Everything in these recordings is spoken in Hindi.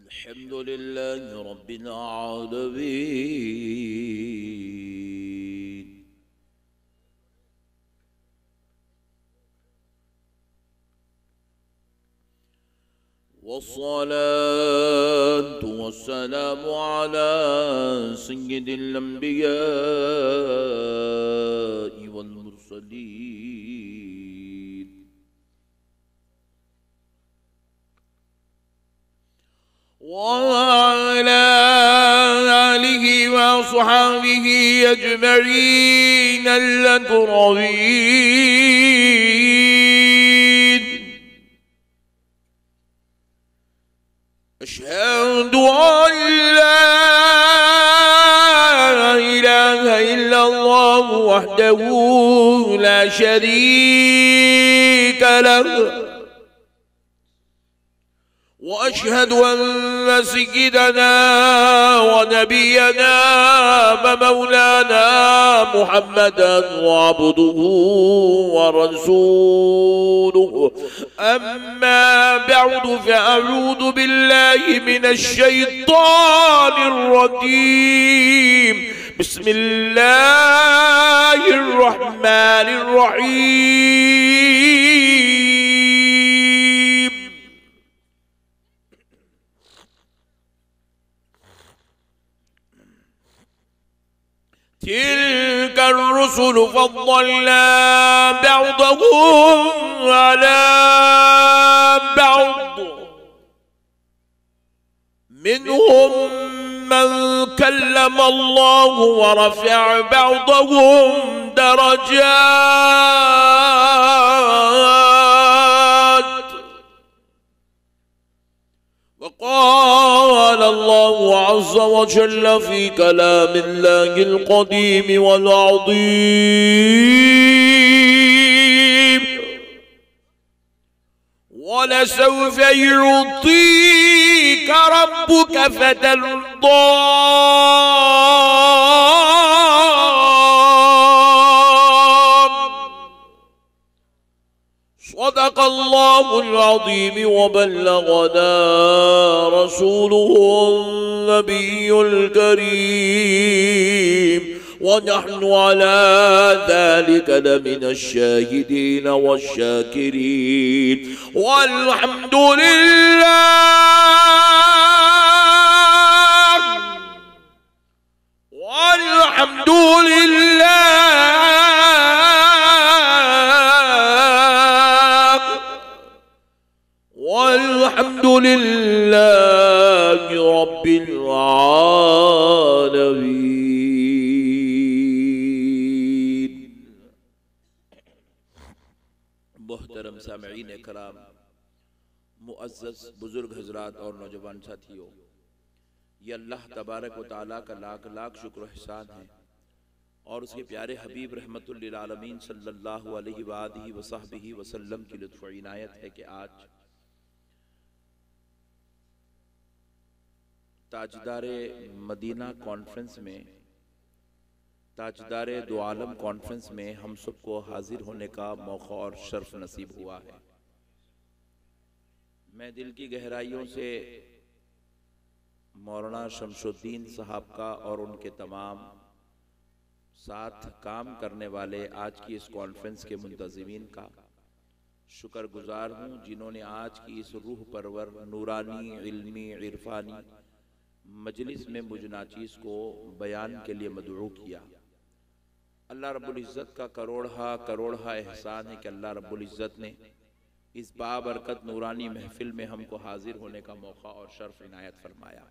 अल्हम्दुलिल्लाहि रब्बिल आलमीन। वस्सलातु वस्सलामु अला सय्यिदिल अंबियाइ वल मुरसलीन वअला आलिहि वअस्हाबिहि अजमईन अल-अकरमीन। अशहदु अन ला इलाहा इल्लल्लाह वहदहु ला शरीक लहु व अशहदु अन्न सय्यिदना व नबियना व मौलाना मुहम्मदन अब्दुहु व रसूलुहु। अम्मा बअदु फअऊज़ु बिल्लाहि मिनश शैतानिर रजीम। बिस्मिल्लाहिर रहमानिर रहीम। तिल्का रुसुल फद्दलना बअदहुम अला बअद मिनहुम मन कल्लम अल्लाह व रफ़अ बअदहुम दरजात वक़ाल अल्लाहु अज़्ज़ व जल्ल फ़ी कलामिल्लाहिल क़दीम वल अज़ीम। वलसौफ़ युअतीक रब्बुक फ़तर्दा। सदक़ल्लाहुल अज़ीम व बल्लगना रसूलुहुन नबियुल करीम व नहनु अला ज़ालिका लमिनश शाहिदीन वश्शाकिरीन वल्हम्दुलिल्लाहि रब्बिल आलमीन। मोहतरम सामईन कराम, मुअज़्ज़ज़ बुजुर्ग हज़रात और नौजवान साथियों, ये अल्लाह तबारक व तआला का लाख लाख शुक्र एहसान है और उसके प्यारे हबीब रहमतुल लिल आलमीन सल्लल्लाहु अलैहि वालिहि वसहबिहि वसल्लम की लुत्फ़ व इनायत है कि आज ताजदारे मदीना कॉन्फ्रेंस में, ताजदारे दो आलम कॉन्फ्रेंस में हम सबको हाजिर होने का मौका और शर्फ नसीब हुआ है। मैं दिल की गहराइयों से मौलाना शमशुद्दीन साहब का और उनके तमाम साथ काम करने वाले आज की इस कॉन्फ्रेंस के मुंतज़िमीन का शुक्रगुजार हूँ, जिन्होंने आज की इस रूह परवर नूरानी इल्मी इरफानी मजलिस में मुझ नाचीज़ को बयान के लिए मदऊ किया। अल्लाह रब्बुल इज़्ज़त का करोड़ा एहसान है कि अल्लाह रब्बुल इज़्ज़त ने इस बाबरकत नूरानी महफिल में हमको हाजिर होने का मौका और शर्फ इनायत फरमाया।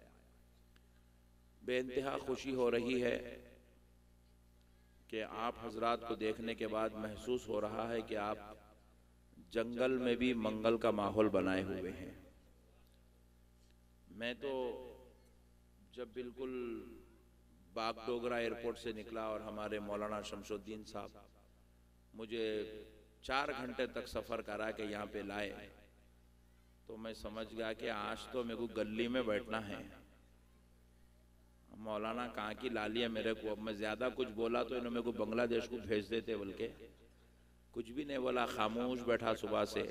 बेइंतहा खुशी हो रही है कि आप हजरात को देखने के बाद महसूस हो रहा है कि आप जंगल में भी मंगल का माहौल बनाए हुए हैं। मैं तो जब बिल्कुल बागडोगरा एयरपोर्ट से निकला और हमारे मौलाना शमशुद्दीन साहब मुझे 4 घंटे तक सफ़र करा के यहाँ पे लाए, तो मैं समझ गया कि आज तो मेरे को गली में बैठना है। मौलाना कहाँ की लाली है मेरे को। अब मैं ज़्यादा कुछ बोला तो इन्होंने मेरे को बांग्लादेश को भेज देते, बल्कि कुछ भी नहीं बोला, खामोश बैठा सुबह से।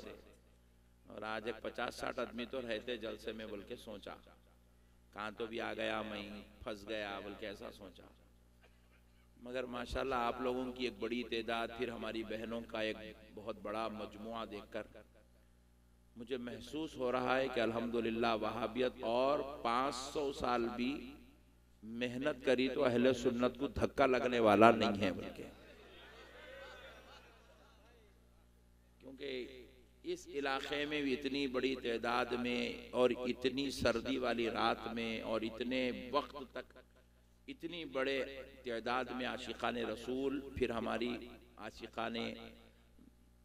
और आज एक 50-60 आदमी तो रहते जलसे में, बल्कि सोचा कहाँ तो भी आ गया, मैं फंस गया, बल्कि ऐसा सोचा। मगर माशाल्लाह आप लोगों की एक बड़ी तादाद, फिर हमारी बहनों का एक बहुत बड़ा मजमुआ देखकर मुझे महसूस हो रहा है कि अल्हम्दुलिल्लाह वहाबियत और 500 साल भी मेहनत करी तो अहले सुन्नत को धक्का लगने वाला नहीं है। बल्कि क्योंकि इस इलाके में भी इतनी बड़ी तादाद में और इतनी सर्दी वाली रात में और इतने वक्त तक इतनी बड़े तादाद में आशिकाने रसूल, फिर हमारी आशिकाने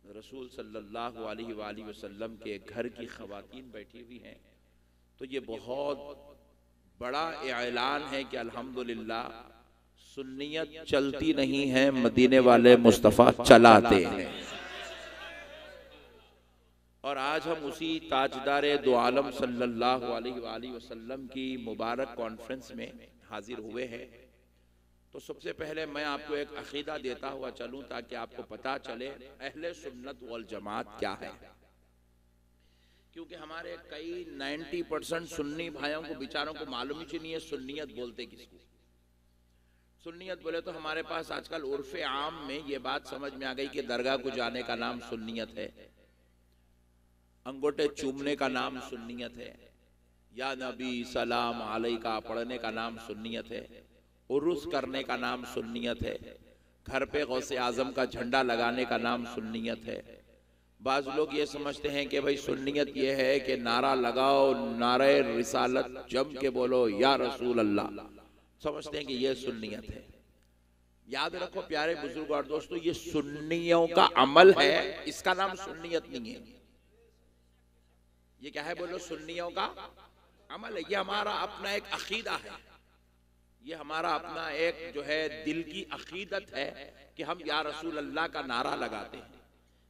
रसूल सल्लल्लाहु अलैहि वसल्लम के घर की खवातीन बैठी हुई हैं, तो ये बहुत बड़ा ऐलान है कि अल्हम्दुलिल्लाह सुन्नियत चलती नहीं है, मदीने वाले मुस्तफ़ा चलाते हैं। और आज हम उसी ताजदारे दो आलम सल्लल्लाहु अलैहि वसल्लम की मुबारक कॉन्फ्रेंस में हाजिर हुए हैं। तो सबसे पहले मैं आपको एक अकीदा देता हुआ चलूं ताकि आपको पता चले अहले सुन्नत वल जमात क्या है। क्योंकि हमारे कई 90% सुन्नी भाइयों को बेचारों को मालूम ही नहीं है सुन्नियत बोलते किसको। सुन्नियत बोले तो हमारे पास आजकल उर्फे आम में ये बात समझ में आ गई कि दरगाह को जाने का नाम सुन्नियत है, अंगूठे चूमने का नाम सुन्नियत है, या नबी सलाम अलैका पढ़ने का नाम सुन्नियत है, उर्स करने का नाम सुन्नियत है, घर पे गौसे आजम का झंडा लगाने का नाम सुन्नियत है। बाज लोग ये समझते हैं कि भाई सुन्नियत ये है कि नारा लगाओ, नारे रिसालत जम के बोलो या रसूल अल्लाह, समझते हैं कि ये सुन्नियत है। याद रखो प्यारे बुजुर्ग और दोस्तों, ये सुन्नियों का अमल है, इसका नाम सुन्नियत नहीं है। ये क्या है बोलो? सुन्नियों का अमल है। ये हमारा अपना एक अकीदा है, ये हमारा अपना एक जो है दिल की अकीदत है कि हम या रसूल अल्लाह का नारा लगाते हैं।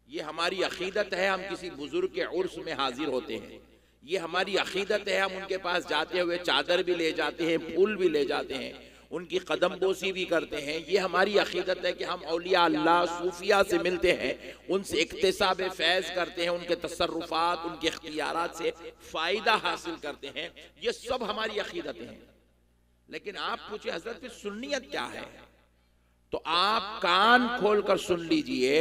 ये हमारी अकीदत है, हम किसी बुजुर्ग के उर्स में हाजिर होते हैं। ये हमारी अकीदत है, हम उनके पास जाते हुए चादर भी ले जाते हैं, फूल भी ले जाते हैं, उनकी कदम बोसी भी करते हैं। ये हमारी अकीदत है कि हम औलिया अल्लाह सूफिया से मिलते हैं, उनसे इक्तिसाब फैज़ करते हैं, उनके तसर्रुफात उनके इख्तियारात से फ़ायदा हासिल करते हैं। ये सब हमारी अकीदतें हैं। लेकिन आप पूछे हजरत सुन्नियत क्या है, तो आप कान खोलकर सुन लीजिए।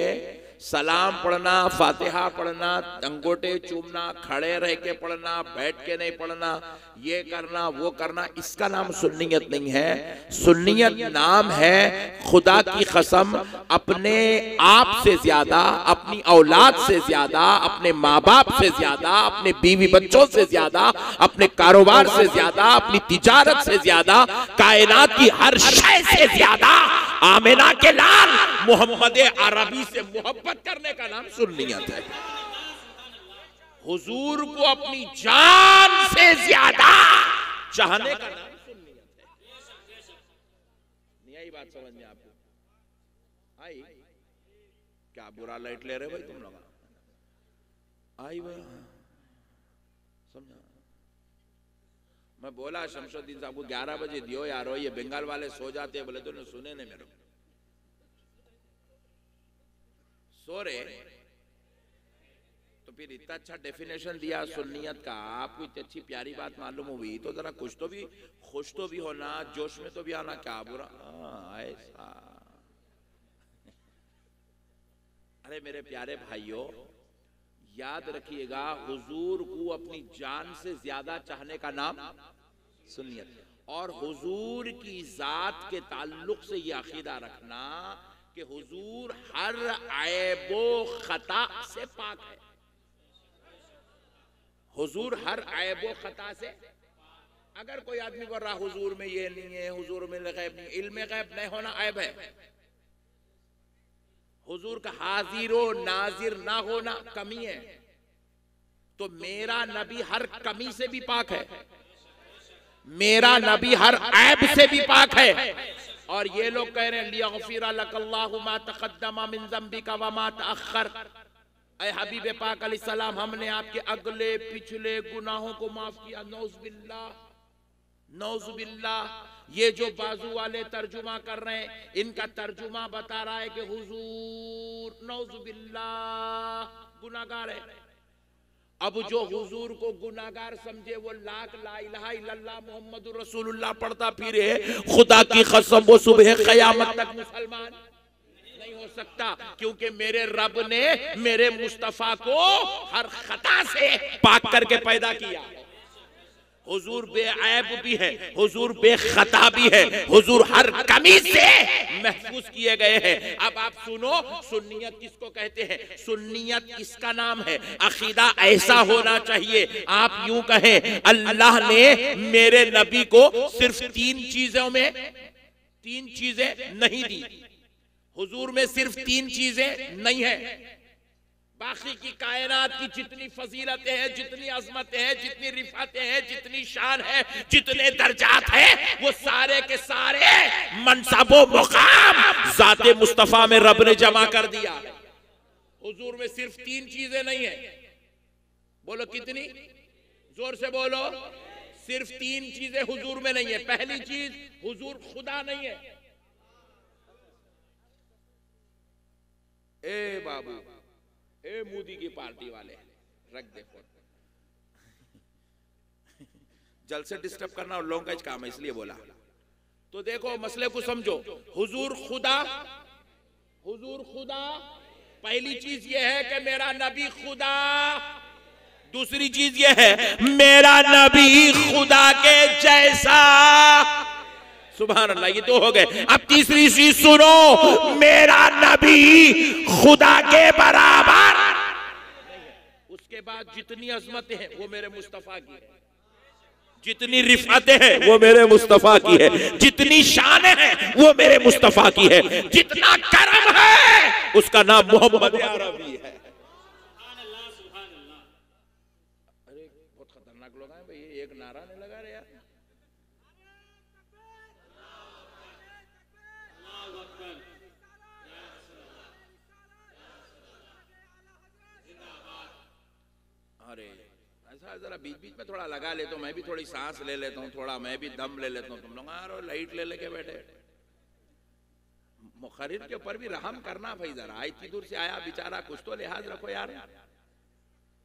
सलाम पढ़ना, फातिहा पढ़ना, अंगूठे चूमना, खड़े रह के पढ़ना, बैठ के नहीं पढ़ना, ये करना वो करना, इसका नाम सुन्नियत नहीं है। सुन्नियत नाम है खुदा की कसम अपने आप से ज्यादा, अपनी औलाद से ज्यादा, अपने माँ बाप से ज्यादा, अपने बीवी बच्चों से ज्यादा, अपने कारोबार से ज्यादा, अपनी तिजारत से ज्यादा, कायनात की हर शय से ज्यादा आमिना के लाल मोहम्मद अरबी से मोहब्बत करने का नाम सुन्नियत है। हुजूर को अपनी जान से ज्यादा चाहने का नाम सुन्नियत है। नहीं आई बात समझ में आपको? आई? क्या बुरा लाइट ले रहे भाई तुम लोग? आई भाई समझा? मैं बोला शमशुद्दीन साहब को 11 बजे दियो यारो, ये बंगाल वाले सो जाते हैं। बोले तो ने सुने नहीं मेरे सो रहे, तो फिर इतना अच्छा डेफिनेशन दिया सुन्नियत का, आपको इतनी अच्छी प्यारी बात मालूम हुई तो जरा कुछ तो भी खुश तो भी होना, जोश में तो भी आना। क्या बुरा ऐसा? अरे मेरे प्यारे भाइयों, याद रखिएगा हुजूर को अपनी जान से ज्यादा चाहने का नाम सुन्नियत। और हुजूर की जात के ताल्लुक से यह अकीदा रखना कि हुजूर हर ऐबो खता से पाक है। हुजूर हर ऐबो खता से, अगर कोई आदमी बोल रहा हुजूर में ये नहीं है, हुजूर में गैब नहीं, इल्म गैब नहीं होना ऐब है। हुजूर का हाजिर व नाजिर ना होना कमी है। तो मेरा नबी हर कमी से भी पाक है, मेरा नबी हर ऐब से भी पाक है। और ये लोग कह रहे हैं लियग़फ़िर लकल्लाहु मा तक़द्दम मिन ज़ंबिका व मा तअख़्ख़र। ऐ हबीब पाक अलैहिस्सलाम, हमने आपके अगले पिछले गुनाहों को माफ किया। नौज़ुबिल्लाह, नौज़ुबिल्लाह। ये जो बाजू वाले तर्जुमा कर रहे हैं, इनका तर्जुमा बता रहा है कि हुजूर नौज़ुबिल्लाह गुनाहगार है। अब जो हुजूर को गुनाहगार समझे वो लाख ला इलाहा इल्लल्लाह मुहम्मदुर रसूलुल्लाह पढ़ता फिरे, खुदा की कसम वो सुबह क़यामत तक मुसलमान नहीं हो सकता, क्योंकि मेरे रब ने मेरे मुस्तफा को हर खता से पाक करके पैदा किया। हुजूर बेऐब भी है, हुजूर बेखता भी है, हुजूर हर कमी से महफूज किए गए हैं। अब आप सुनो, सुन्नियत किसको कहते हैं? सुन्नियत इसका नाम है, अकीदा ऐसा होना चाहिए। आप यूं कहें, अल्लाह ने मेरे नबी को सिर्फ तीन चीजें नहीं दी, हुजूर में सिर्फ तीन चीजें नहीं है। बाकी की कायनात की जितनी फजीलतें हैं, जितनी अजमतें हैं, जितनी रिफातें हैं, जितनी शान है, जितने दर्जात हैं, वो सारे के सारे मनसबो मुकाम ज़ाते मुस्तफा में रब ने जमा कर दिया। हुजूर में सिर्फ तीन चीजें नहीं है। बोलो कितनी? जोर से बोलो। सिर्फ तीन चीजें हुजूर में नहीं है। पहली चीज, हुजूर खुदा नहीं है। ए बाबू, ए मोदी की पार्टी वाले, रख दे फोन। जल से डिस्टर्ब करना और लोगों का काम है, इसलिए बोला। तो देखो मसले को समझो। हुजूर खुदा पहली चीज ये है कि मेरा नबी खुदा। दूसरी चीज ये है मेरा नबी खुदा के जैसा। सुभान अल्लाह, ये तो हो गए। अब तीसरी चीज सुनो, मेरा नबी खुदा के बराबर। उसके बाद जितनी अजमतें हैं वो मेरे मुस्तफा की है, जितनी रिफातें हैं वो मेरे मुस्तफा की है, जितनी शान है वो मेरे मुस्तफा की है, जितना करम है उसका नाम मोहम्मद अरबी है। अरे बहुत खतरनाक लोग हैं भाई, एक नारा नहीं लगा रहे यार। अरे ऐसा जरा बीच बीच में थोड़ा लगा लेता हूँ, मैं भी थोड़ी सांस ले लेता हूँ, थोड़ा मैं भी दम ले लेता हूँ। तुम लोग यार लाइट ले लेके बैठे। मुखरिर के ऊपर भी रहम करना भाई जरा। इतनी दूर से आया बेचारा, कुछ तो लिहाज रखो यार।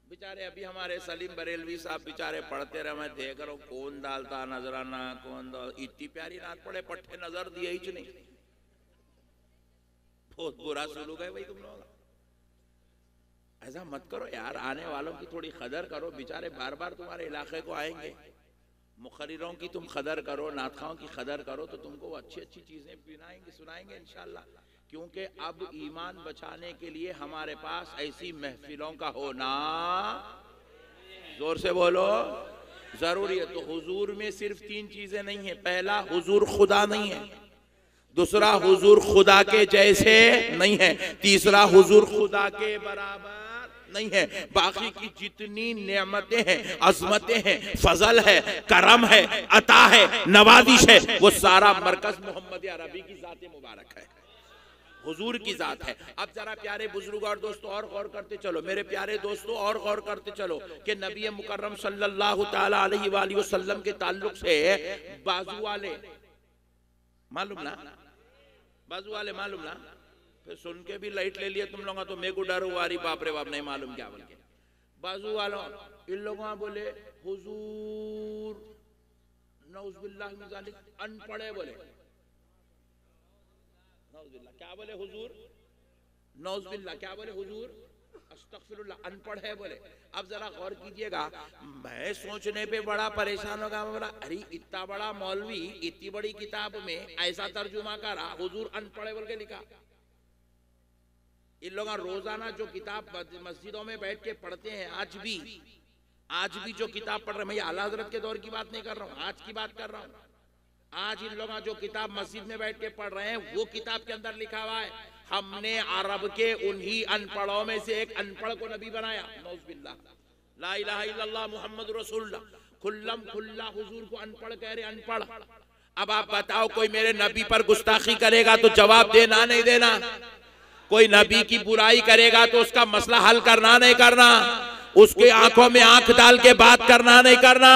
बेचारे अभी हमारे सलीम बरेलवी साहब बेचारे पढ़ते रहे, मैं देख रहा हूँ कौन डालता नजराना, कौन डाल। इतनी प्यारी रात पड़े, पट्टे नजर दिए ही नहीं। बहुत बुरा सुलूक है भाई तुम लोग। ऐसा मत करो यार, आने वालों की थोड़ी कदर करो। बेचारे बार बार तुम्हारे इलाके को आएंगे। मुखरिरों की तुम कदर करो, नातखाओं की कदर करो, तो तुमको अच्छी अच्छी चीजें सुनाएंगे इंशाल्लाह। क्योंकि अब ईमान बचाने के लिए हमारे पास ऐसी महफिलों का होना, जोर से बोलो, जरूरी है। तो हुजूर में सिर्फ तीन चीजें नहीं है। पहला, हुजूर खुदा नहीं है। दूसरा, हुजूर खुदा के जैसे नहीं है। तीसरा, हुजूर खुदा के बराबर नहीं है। बाकी की जितनी नेमतें हैं, अजमतें हैं, फजल है, करम है, अता है, नवाजिश है, वो सारा मरकज मोहम्मद अरबी की जात मुबारक है, हुजूर की जात है। अब जरा प्यारे बुजुर्ग और दोस्तों और गौर करते चलो, मेरे प्यारे दोस्तों और गौर करते चलो कि नबी मुकर्रम सल्लल्लाहु ताला अलैहि वसल्लम के ताल्लुक से बाजू वाले मालूम ना, बाजू वाले मालूम ना। फिर सुन के भी लाइट ले लिया तुम लोग, तो मेरे को डर हुआ, रही बाप रे बाप, नहीं मालूम क्या बोल के। बाजू वालों इन लोगों बोले हुजूर नौजुबिल्लाह मिन ज़ालिक, अनपढ़े बोले नौजुबिल्लाह, क्या बोले हुजूर नौजुबिल्लाह, क्या बोले हुजूर अस्तगफिरुल्लाह, अनपढ़ है बोले। अब जरा गौर कीजिएगा, मैं सोचने पे बड़ा परेशान होगा। मैं बोला अरे इतना बड़ा मौलवी इतनी बड़ी किताब में ऐसा तर्जुमा करा, हुजूर अनपढ़ बोल के लिखा। इन लोग रोजाना जो किताब मस्जिदों में बैठ के पढ़ते हैं, आज भी जो किताब पढ़ रहे हैं, मैं आला हजरत के दौर की बात नहीं कर रहा हूँ, आज की बात कर रहा हूँ। आज इन लोग जो किताब मस्जिद में बैठ के पढ़ रहे हैं, वो किताब के अंदर लिखा हुआ है हमने अरब के उन्हीं अनपढ़ों में से एक अनपढ़ को नबी बनाया। नौजुबिल्लाह, ला इलाहा इल्लल्लाह मुहम्मद रसूलुल्लाह, खुल्लम खुल्ला हुजूर को अनपढ़ कह रहे, अनपढ़। अब आप बताओ, कोई मेरे नबी पर गुस्ताखी करेगा तो जवाब देना नहीं देना? कोई नबी की बुराई करेगा तो उसका मसला हल करना नहीं करना? उसके आंखों में आंख डाल के बात करना नहीं करना?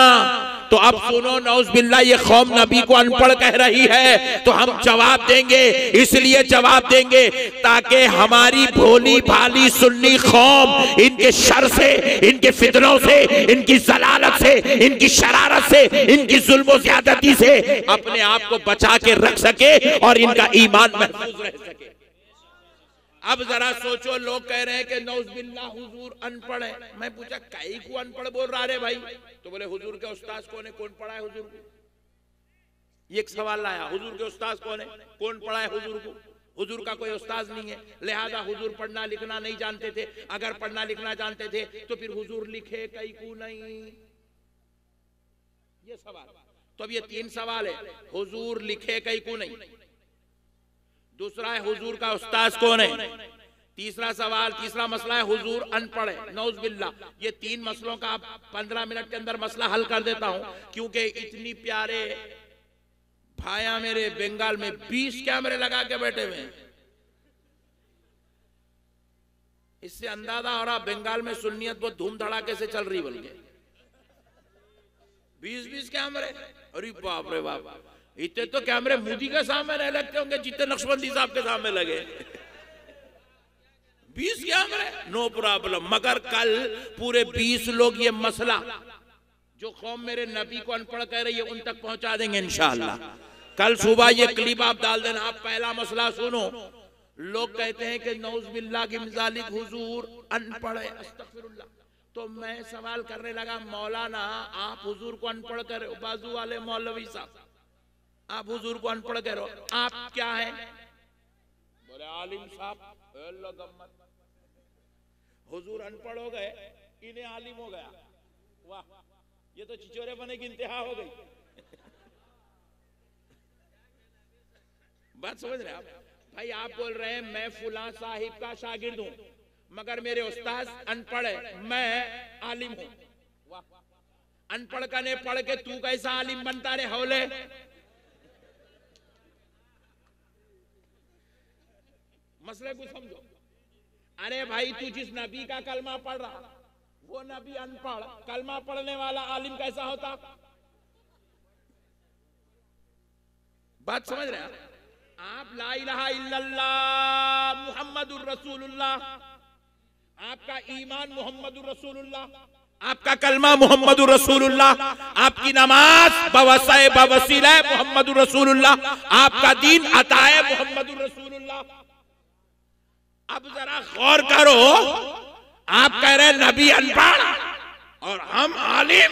तो अब सुनो, नौज़बिल्लाह ये कौम नबी को अनपढ़ कह रही है, तो हम जवाब देंगे। इसलिए जवाब देंगे ताकि हमारी भोली भाली सुन्नी कौम इनके शर से, इनके फितनों से, इनकी जलालत से, इनकी शरारत से, इनकी जुल्म ज़्यादती से अपने आप को बचा के रख सके और इनका ईमान महफूज रह सके। अब जरा सोचो, लोग कह रहे हैं कि नौज़बिल्लाह हुजूर अनपढ़ है। मैं पूछा कई को अनपढ़ बोल रहा रे भाई? तो बोले हुजूर के उस्ताद कौन है, कौन पढ़ा है हुजूर को? ये एक सवाल लाया, हुजूर के उस्ताद कौन है, कौन पढ़ा है हुजूर को? हुजूर का कोई उस्ताद नहीं है, लिहाजा हुजूर पढ़ना लिखना नहीं जानते थे। अगर पढ़ना लिखना जानते थे तो फिर हुजूर लिखे कई को नहीं? ये सवाल। तो अब ये तीन सवाल है, हुजूर लिखे कई को नहीं, दूसरा है हुजूर का उस्ताद कौन है, तीसरा सवाल, तीसरा मसला है हुजूर अनपढ़ है। नौज़बिल्लाह ये तीन मसलों का 15 मिनट के अंदर मसला हल कर देता हूं, क्योंकि इतनी प्यारे भाया मेरे बंगाल में 20 कैमरे लगा के बैठे हुए हैं। इससे अंदाजा हो रहा बंगाल में सुन्नियत बहुत धूम धड़ाके से चल रही, बल्कि 20-20 कैमरे। अरे बाप रे बाप, इतने तो कैमरे मोदी के सामने नहीं लगते होंगे जितने नक्शबंदी साहब के सामने लगे। 20 कैमरे, नो प्रॉब्लम। मगर कल पूरे 20 लोग ये मसला जो कौम मेरे नबी को अनपढ़ कह रही है उन तक पहुंचा देंगे इंशाअल्लाह। कल सुबह ये क्लिप आप डाल देना। आप पहला मसला सुनो। लोग कहते हैं कि नौज़बिल्लाह की मिज़ालिक हुजूर अनपढ़ है, अस्तगफिरुल्लाह। तो मैं सवाल करने लगा, मौलाना आप हुजूर को अनपढ़ कर रहे हो, बाजू वाले मौलवी साहब आप हुजूर को अनपढ़ कह रहे हो, आप क्या है? बोले आलिम साहब। हुजूर अनपढ़ हो गए, इन्हें आलिम हो गया। वाह, ये तो चिचोरे बने की इंतहा हो गई। बात समझ रहे आप भाई? आप बोल रहे हैं मैं फुला साहिब का शागिर्द हूं, मगर मेरे उस्ताद अनपढ़ है, मैं आलिम हूं। वाह, अनपढ़ का ने पढ़ के तू कैसा आलिम बनता रे हौले? मसले को समझो। अरे भाई, तू जिस नबी का कलमा पढ़ रहा वो नबी अनपढ़, कलमा पढ़ने वाला आलिम कैसा होता? बात समझ रहे हैं आप? ला इलाहा इल्लल्लाह मुहम्मदुर रसूलुल्लाह, आपका ईमान मुहम्मदुर रसूलुल्लाह, आपका कलमा मुहम्मदुर रसूलुल्लाह, आपकी नमाज बवसीला मुहम्मदुर रसूलुल्लाह, आपका दीन अताए मुहम्मदुर रसूलुल्लाह। अब जरा गौर करो, आप कह रहे नबी अनपढ़ और हम आलिम।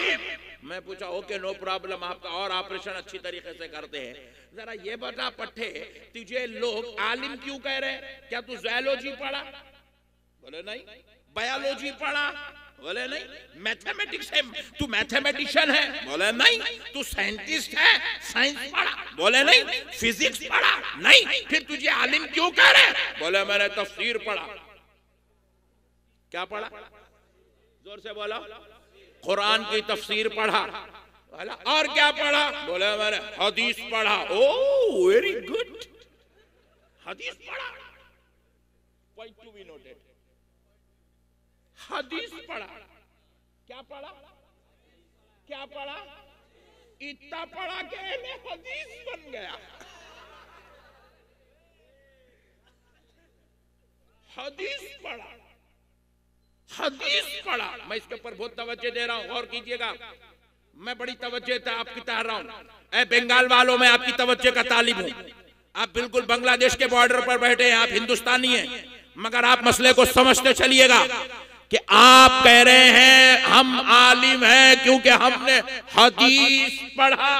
मैं पूछा ओके नो प्रॉब्लम, आपका और ऑपरेशन अच्छी तरीके से करते हैं। जरा ये बता पट्टे, तुझे लोग आलिम क्यों कह रहे हैं? क्या तू ज़ूलॉजी पढ़ा? बोले नहीं। बायोलॉजी पढ़ा? बोले नहीं। मैथमेटिक्स है, तू मैथमेटिशियन है? बोले नहीं। तू साइंटिस्ट है, साइंस पढ़ा? बोले नहीं। फिजिक्स पढ़ा? नहीं। फिर तुझे आलिम क्यों कह रहे? बोले मैंने तफसीर पढ़ा। क्या पढ़ा? जोर से बोलो। कुरान की तफसीर पढ़ा। और क्या पढ़ा? बोले मैंने हदीस पढ़ा। ओ वेरी गुड, हदीस पढ़ा। पॉइंट टू बी नोटेड, हदीस पढ़ा। क्या पढ़ा? क्या पढ़ा? इतना पढ़ा के हदीस बन गया। हदीस पढ़ा, हदीस पढ़ा। मैं इसके ऊपर बहुत तवज्जो दे रहा हूं, गौर कीजिएगा। मैं बड़ी तवज्जो आपकी चाह रहा हूं। ऐ बंगाल वालों, मैं आपकी तवज्जो का तालिब हूं। आप बिल्कुल बांग्लादेश के बॉर्डर पर बैठे हैं, आप हिंदुस्तानी हैं, मगर आप मसले को समझते चलिएगा कि आप कह रहे हैं हम आलिम हैं क्योंकि हमने हदीस पढ़ा।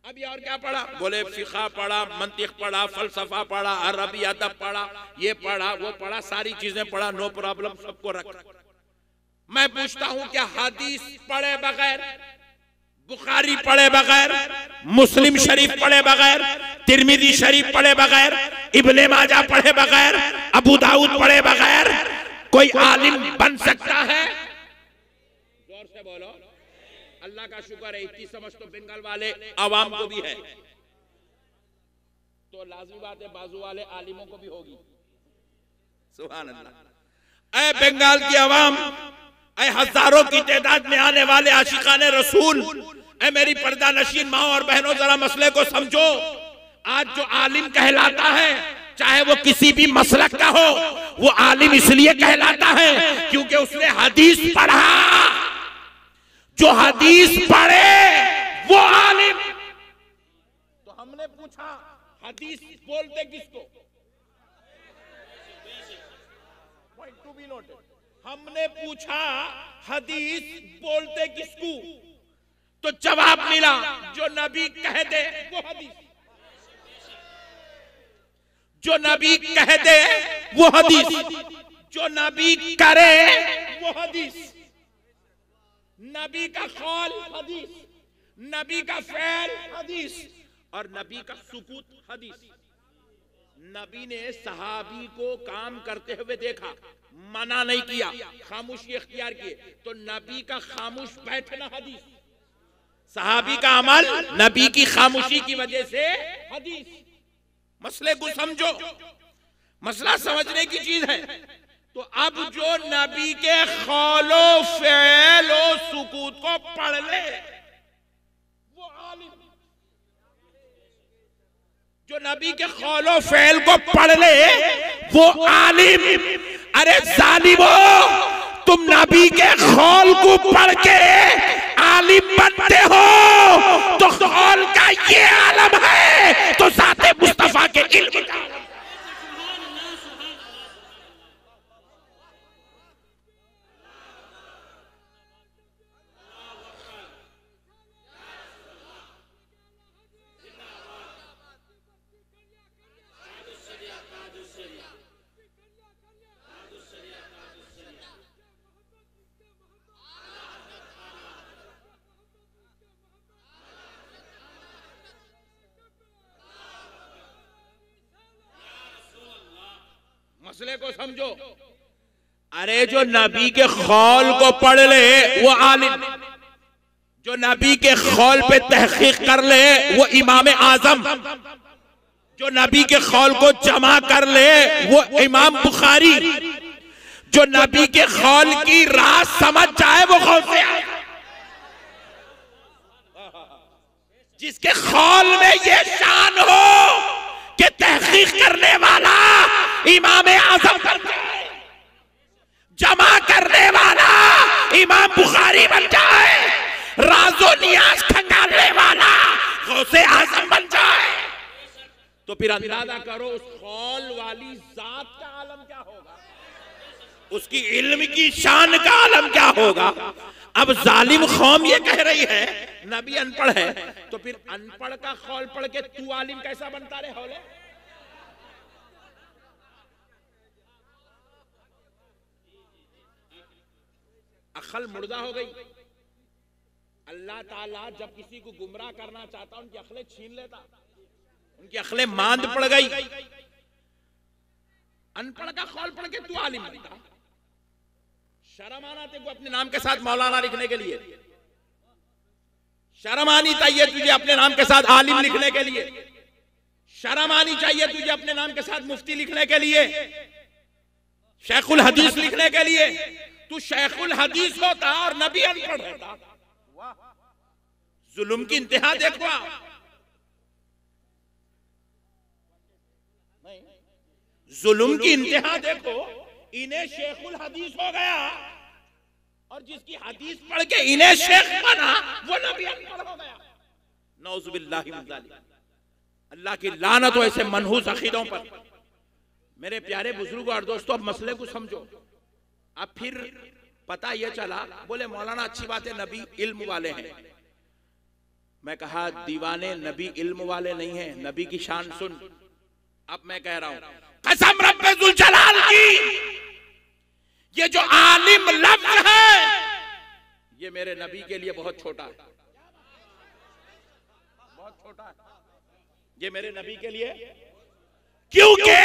अभी और क्या पढ़ा? बोले फिक़ह पढ़ा, मंतिक पढ़ा, फलसफा पढ़ा, अरबी अदब पढ़ा, ये पढ़ा, वो पढ़ा, सारी चीजें पढ़ा। नो प्रॉब्लम, सबको रख। मैं पूछता हूं क्या हदीस पढ़े बगैर, बुखारी पढ़े बगैर, मुस्लिम शरीफ पढ़े बगैर, तिरमिजी शरीफ पढ़े बगैर, इब्ने माजा पढ़े बगैर, अबू दाऊद पढ़े बगैर कोई आलिम बन सकता है? जोर से बोलो। अल्लाह का शुक्र है, इतनी समझ तो बंगाल वाले आवाम को भी है, तो लाज़मी बात है बाजू वाले आलिमों को भी होगी। सुभान अल्लाह। ऐ बंगाल की आवाम, ऐ हजारों की तादाद में आने वाले आशिकाने रसूल, ऐ मेरी पर्दा नशीन माँ और बहनों, जरा मसले को समझो। आज जो आलिम कहलाता है, चाहे वो किसी भी मसलक का हो, वो आलिम इसलिए कहलाता है क्योंकि उसने हदीस पढ़ा। जो हदीस पढ़े वो आलिम। तो हमने पूछा हदीस बोलते किसको? Point to be noted. हमने पूछा हदीस बोलते किसको? तो जवाब मिला जो नबी कह दे वो हदीस, जो नबी कह दे वो हदीस, जो नबी करे वो हदीस। नबी का कौल हदीस, नबी का फ़ैल हदीस और नबी का सुकूत हदीस। नबी ने सहाबी को काम करते हुए देखा, मना नहीं किया, खामोशी इख्तियार किए, तो नबी का खामोश बैठना हदीस। सहाबी का अमल नबी की खामोशी की वजह से हदीस। मसले को समझो, मसला समझने की चीज है। तो अब जो नबी के कौलो फ़ैलो सुकूत को पढ़ ले वो आलिम। जो नबी के कौलो फ़ैल को पढ़ ले वो आलिम। अरे जालिमो, तुम नबी के कौल को पढ़ के आलिम बनते हो तो कौल का ये आलम है तो ज़ाते मुस्तफा के इल्म का। मसले को समझो। अरे जो नबी के कौल को पढ़ ले वो आलिम, जो नबी के कौल पे तहकीक कर ले वो इमाम आजम, जो नबी के कौल को जमा कर ले वो इमाम बुखारी, जो नबी के कौल की राज समझ जाए वो गौसे आज़म। जिसके कौल में ये शान हो कि तहकीक करने वाला इमाम आजम बन जाए, जमा करने वाला इमाम बुखारी बन जाए, राजो नियाज खंगालने वाला गौसे आजम बन जाए, तो फिर अंदाजा करो उस कौल वाली जात का आलम क्या होगा, उसकी इल्म की शान का आलम क्या होगा। अब जालिम कौम ये कह रही है नबी अनपढ़ है, तो फिर अनपढ़ का कौल पढ़ के तू आलिम कैसा बनता रे हौले? अक्ल मुर्दा हो गई। अल्लाह ताला जब किसी को गुमराह करना चाहता उनकी अक्लें छीन लेता, उनकी अक्लें मांद पड़ गई। अनपढ़ का कौल पढ़ के तू आलिम बनता। शर्म आना तेरे को अपने नाम के साथ मौलाना लिखने के लिए, शर्म आनी चाहिए तुझे अपने नाम के साथ आलिम लिखने के लिए, शर्म आनी चाहिए तुझे अपने नाम के साथ मुफ्ती लिखने के लिए, शेखुल हदीस लिखने के लिए। तू शेखुल हदीस होता और नबी अनपढ़ होता। जुल्म की इंतहा देखो। जुल्म की इंतहा देखो। इन्हें शेखुल हदीस हो गया और जिसकी हदीस पढ़ के इन्हें शेख बना वो नबी अनपढ़ हो गया। नौजुबिल्लाहि मिन ज़ालिक। अल्लाह की लानत हो ऐसे मनहूस अकीदों पर। मेरे प्यारे बुजुर्गों और दोस्तों, अब मसले को समझो। अब फिर पता यह चला, बोले मौलाना अच्छी बात है नबी इल्म वाले हैं। मैं कहा दीवाने नबी इल्म वाले नहीं है, नबी की शान सुन। अब मैं कह रहा हूं कसम रब्बे जुल जलाल की, ये जो आलिम लफ्ज है ये मेरे नबी के लिए बहुत छोटा है, बहुत छोटा है ये मेरे नबी के लिए, क्योंकि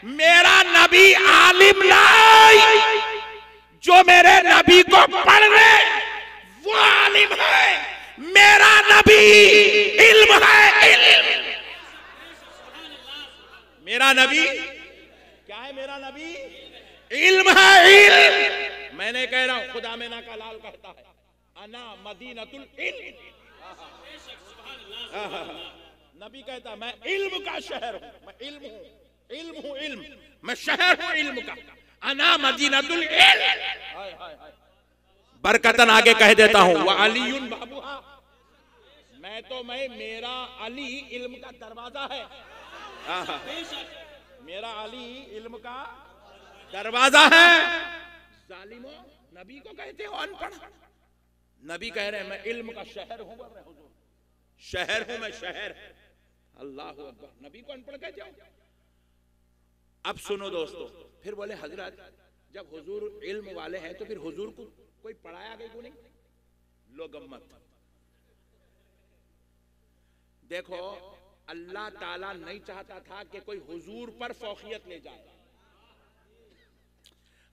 मेरा नबी आलिम नहीं, जो मेरे नबी को पढ़ ले वो आलिम है। मेरा नबी इल्म है, इल्म। मेरा नबी क्या है? मेरा नबी इल्म है, इल्म। मैं नहीं कह रहा हूं, खुदा में ना का लाल कहता है, अना मदीनतुल इल्म। नबी कहता मैं इल्म का शहर हूं, मैं इल्म हूं, इल्म हूं, इल्म, मैं शहर हूं इल्म का, अना मदीनतुल इल्म। बरकतन आगे कह देता हूं, व अलीयुन बाबूहा, मैं मेरा अली इल्म का दरवाजा है। मेरा अली इल्म का दरवाजा है। जालिमो, नबी को कहते हो अनपढ़, नबी कह रहे हैं मैं इल्म का शहर हूं, शहर हूं मैं, शहर। अल्लाह अकबर, नबी को अनपढ़ कहते हो। अब सुनो दोस्तों, फिर बोले हजरत जब हुजूर इल्म वाले हैं तो फिर हुजूर को कोई पढ़ाया गया क्यों नहीं? लो गम्मत देखो, अल्लाह ताला नहीं चाहता था कि कोई हुजूर पर फौखियत ले जाए।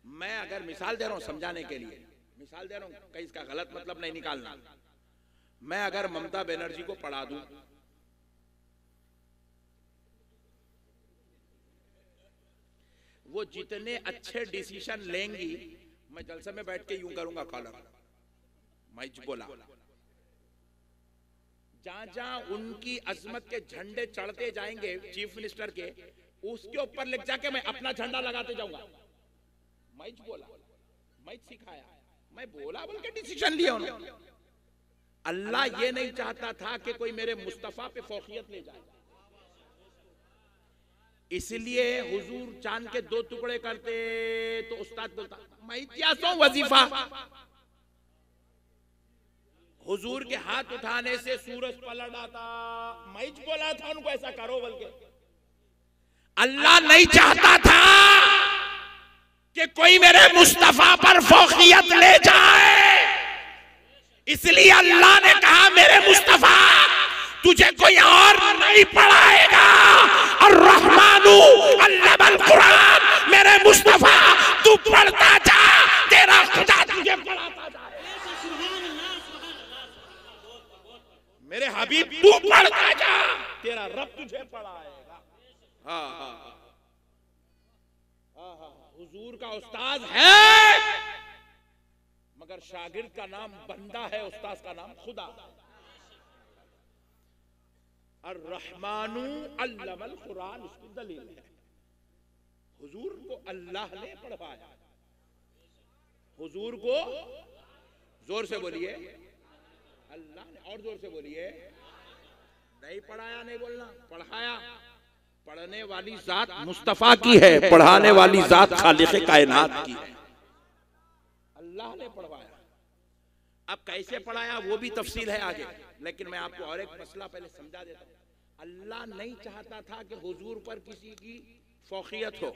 मैं अगर मिसाल दे रहा हूं समझाने के लिए, मिसाल दे रहा हूं, कहीं इसका गलत मतलब नहीं निकालना। मैं अगर ममता बनर्जी को पढ़ा दूं, वो जितने अच्छे डिसीजन लेंगी, मैं जलसे में बैठ के यूं करूंगा कॉलर, मैं बोला, जहां जहां उनकी अजमत के झंडे चढ़ते जाएंगे चीफ मिनिस्टर के, उसके ऊपर ले जाके मैं अपना झंडा लगाते जाऊंगा। मैं बोला, मैं सिखाया, मैं बोला बोल के डिसीजन लिया उन्होंने। अल्लाह ये नहीं चाहता था कि कोई मेरे मुस्तफा पे फौखियत ले जाए, इसलिए हुजूर चांद के 2 टुकड़े करते तो उस्ताद बोलता मैं क्या सो वजीफा, हुजूर के हाथ उठाने से सूरज पलट आता। मैं बोला था उनको ऐसा करो बोल के। अल्लाह नहीं चाहता था कि कोई मेरे मुस्तफा पर फौखियत ले जाए, इसलिए अल्लाह ने कहा मेरे मुस्तफा तुझे कोई और नहीं पढ़ाएगा। और रहमानु अल्लमल कुरान, मेरे मुस्तफा तू पढ़ता जा, तेरा खुदा तुझे पढ़ाता जाए। मेरे हबीब तू पढ़ता जा, तेरा रब तुझे पढ़ाएगा। हाँ हाँ हाँ हाँ, हुजूर का उस्ताद है मगर शागिर्द का नाम बंदा है, उस्ताद का नाम खुदा। अर्रहमानु अल्लमल कुरान, उसकी दलील है। हुजूर को अल्लाह ने पढ़वाया, हुजूर को जोर से बोलिए अल्लाह ने, और जोर से बोलिए, नहीं पढ़ाया नहीं बोलना, पढ़ाया। पढ़ने वाली जात मुस्तफा की है, पढ़ाने वाली जात खालिक़े कायनात की है। अल्लाह ने पढ़वाया। अब कैसे पढ़ाया वो भी तफसील है आगे, लेकिन मैं आपको और एक मसला पहले समझा देता हूं। अल्लाह नहीं चाहता था कि हुजूर पर किसी की फौखियत हो,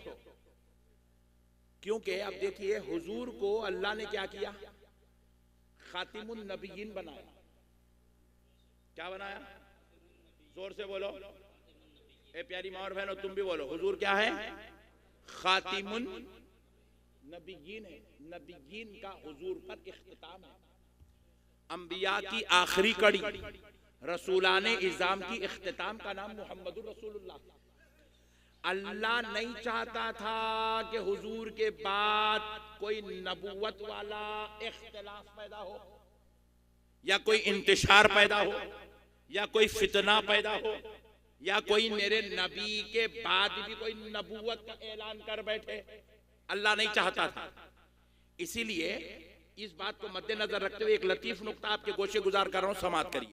क्योंकि अब देखिए हुजूर को अल्लाह ने क्या किया, खातिमुन नबिय्यीन बनाया। क्या बनाया? जोर से बोलो, ए प्यारी माँ और बहनों तुम भी बोलो, हुजूर क्या है? खातिमुन नबिय्यीन है। नबिय्यीन का हुजूर पर इख्तिताम है, अंबिया की आखिरी कड़ी, रसूलाने इज़ाम की इख्तिताम का नाम मुहम्मदुर रसूलुल्लाह। अल्लाह नहीं चाहता था कि हुजूर के बाद कोई नबूवत वाला इख्तिलाफ पैदा हो, या कोई इंतशार पैदा हो, या कोई फितना पैदा हो, या कोई मेरे नबी के बाद भी कोई नबूवत का ऐलान कर बैठे। अल्लाह नहीं चाहता था। इसीलिए इस बात को मद्देनजर रखते हुए एक लतीफ नुक्ता आपके गोशे गुजार कर रहा हूं, समाप्त करिए।